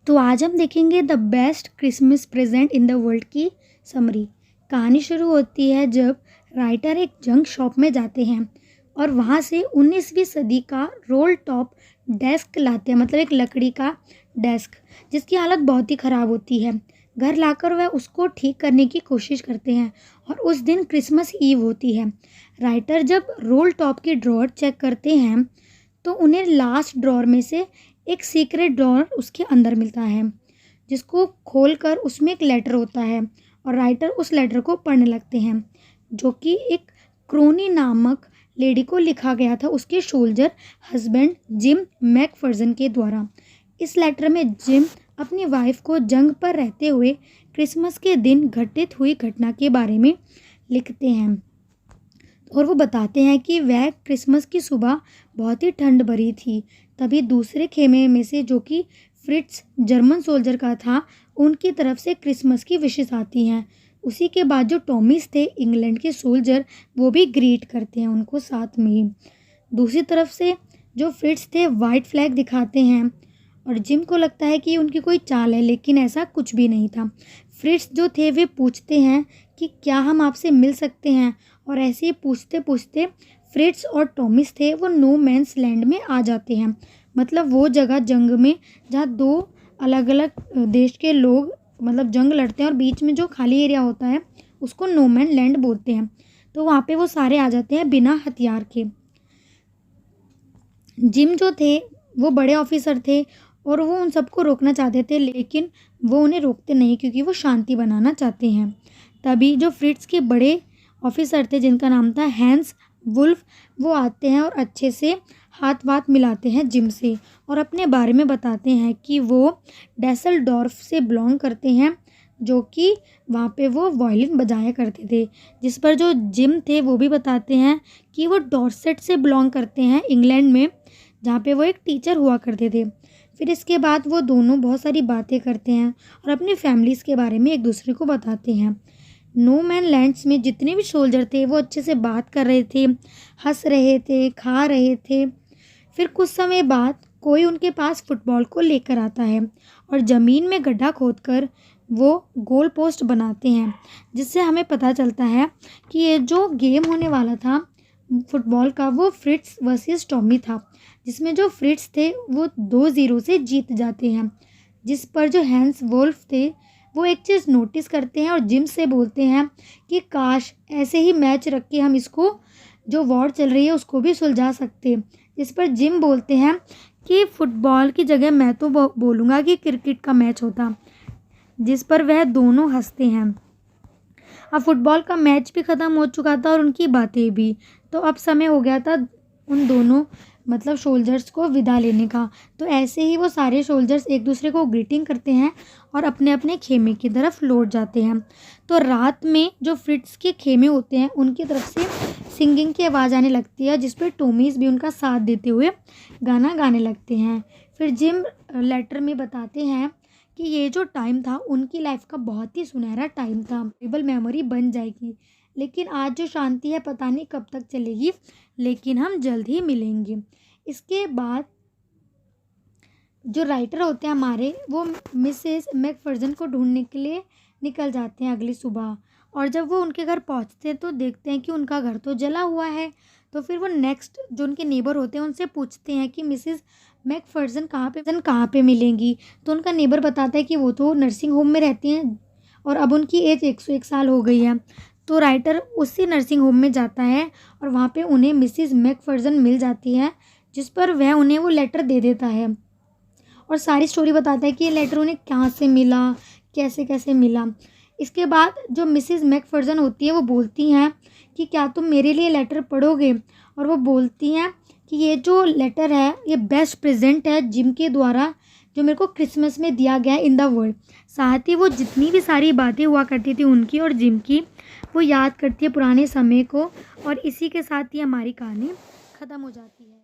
तो आज हम देखेंगे the best Christmas present in the world की समरी। कहानी शुरू होती है जब राइटर एक जंक शॉप में जाते हैं और वहाँ से 19वीं सदी का रोल टॉप डेस्क लाते हैं, मतलब एक लकड़ी का डेस्क जिसकी हालत बहुत ही ख़राब होती है। घर लाकर वह उसको ठीक करने की कोशिश करते हैं और उस दिन क्रिसमस ईव होती है। राइटर जब रोल टॉप की ड्रॉअर चेक करते हैं तो उन्हें लास्ट ड्रॉअर में से एक सीक्रेट ड्रॉअर उसके अंदर मिलता है, जिसको खोलकर उसमें एक लेटर होता है और राइटर उस लेटर को पढ़ने लगते हैं, जो कि एक क्रोनी नामक लेडी को लिखा गया था उसके सोल्जर हस्बैंड जिम मैकफर्जन के द्वारा। इस लेटर में जिम अपनी वाइफ को जंग पर रहते हुए क्रिसमस के दिन घटित हुई घटना के बारे में लिखते हैं और वो बताते हैं कि वह क्रिसमस की सुबह बहुत ही ठंड भरी थी। तभी दूसरे खेमे में से, जो कि फ्रिट्स जर्मन सोल्जर का था, उनकी तरफ से क्रिसमस की विशेस आती हैं। उसी के बाद जो टॉमीज थे इंग्लैंड के सोल्जर, वो भी ग्रीट करते हैं उनको साथ में ही। दूसरी तरफ से जो फ्रिट्स थे वाइट फ्लैग दिखाते हैं और जिम को लगता है कि उनकी कोई चाल है, लेकिन ऐसा कुछ भी नहीं था। फ्रिट्स जो थे वे पूछते हैं कि क्या हम आपसे मिल सकते हैं, और ऐसे ही पूछते पूछते फ्रिट्स और टॉमिस थे वो नो मैंस लैंड में आ जाते हैं। मतलब वो जगह जंग में जहाँ दो अलग अलग देश के लोग मतलब जंग लड़ते हैं और बीच में जो खाली एरिया होता है उसको नो मैन लैंड बोलते हैं। तो वहाँ पे वो सारे आ जाते हैं बिना हथियार के। जिम जो थे वो बड़े ऑफिसर थे और वो उन सबको रोकना चाहते थे, लेकिन वो उन्हें रोकते नहीं क्योंकि वो शांति बनाना चाहते हैं। तभी जो फ्रिट्स के बड़े ऑफिसर थे जिनका नाम था हैंस वुल्फ, वो आते हैं और अच्छे से हाथ वाथ मिलाते हैं जिम से और अपने बारे में बताते हैं कि वो डेसलडॉर्फ से बिलोंग करते हैं, जो कि वहाँ पे वो वायलिन बजाया करते थे। जिस पर जो जिम थे वो भी बताते हैं कि वो डॉर्सेट से बिलोंग करते हैं इंग्लैंड में, जहाँ पे वो एक टीचर हुआ करते थे। फिर इसके बाद वो दोनों बहुत सारी बातें करते हैं और अपनी फैमिलीज़ के बारे में एक दूसरे को बताते हैं। नो मैन लैंड्स में जितने भी सोल्जर थे वो अच्छे से बात कर रहे थे, हंस रहे थे, खा रहे थे। फिर कुछ समय बाद कोई उनके पास फुटबॉल को लेकर आता है और ज़मीन में गड्ढा खोदकर वो गोल पोस्ट बनाते हैं, जिससे हमें पता चलता है कि ये जो गेम होने वाला था फुटबॉल का वो फ्रिट्स वर्सेस टॉमी था, जिसमें जो फ्रिट्स थे वो 2-0 से जीत जाते हैं। जिस पर जो हैंस वोल्फ थे वो एक चीज़ नोटिस करते हैं और जिम से बोलते हैं कि काश ऐसे ही मैच रख के हम इसको जो वॉर चल रही है उसको भी सुलझा सकते। जिस पर जिम बोलते हैं कि फुटबॉल की जगह मैं तो बोलूँगा कि क्रिकेट का मैच होता। जिस पर वह दोनों हंसते हैं। अब फुटबॉल का मैच भी ख़त्म हो चुका था और उनकी बातें भी। तो अब समय हो गया था उन दोनों मतलब सोल्जर्स को विदा लेने का। तो ऐसे ही वो सारे सोल्जर्स एक दूसरे को ग्रीटिंग करते हैं और अपने अपने खेमे की तरफ लौट जाते हैं। तो रात में जो फ्रिट्स के खेमे होते हैं उनकी तरफ से सिंगिंग की आवाज़ आने लगती है, जिस पर टोमीज भी उनका साथ देते हुए गाना गाने लगते हैं। फिर जिम लेटर में बताते हैं कि ये जो टाइम था उनकी लाइफ का बहुत ही सुनहरा टाइम था, मेमोरेबल मेमोरी बन जाएगी। लेकिन आज जो शांति है पता नहीं कब तक चलेगी, लेकिन हम जल्द ही मिलेंगे। इसके बाद जो राइटर होते हैं हमारे वो मिसेस मैकफर्जन को ढूंढने के लिए निकल जाते हैं अगली सुबह, और जब वो उनके घर पहुंचते हैं तो देखते हैं कि उनका घर तो जला हुआ है। तो फिर वो नेक्स्ट जो उनके नेबर होते हैं उनसे पूछते हैं कि मिसेस मैकफर्जन कहाँ पे मिलेंगी। तो उनका नेबर बताता है कि वो तो नर्सिंग होम में रहती हैं और अब उनकी एज 101 साल हो गई है। तो राइटर उसी नर्सिंग होम में जाता है और वहाँ पे उन्हें मिसेस मैकफर्जन मिल जाती है, जिस पर वह उन्हें वो लेटर दे देता है और सारी स्टोरी बताता है कि ये लेटर उन्हें कहाँ से मिला, कैसे कैसे मिला। इसके बाद जो मिसेस मैकफर्जन होती है वो बोलती हैं कि क्या तुम मेरे लिए लेटर पढ़ोगे, और वो बोलती हैं कि ये जो लेटर है ये बेस्ट प्रेजेंट है जिम के द्वारा जो मेरे को क्रिसमस में दिया गया है इन द वर्ल्ड। साथ ही वो जितनी भी सारी बातें हुआ करती थी उनकी और जिम की वो याद करती है पुराने समय को, और इसी के साथ ही हमारी कहानी ख़त्म हो जाती है।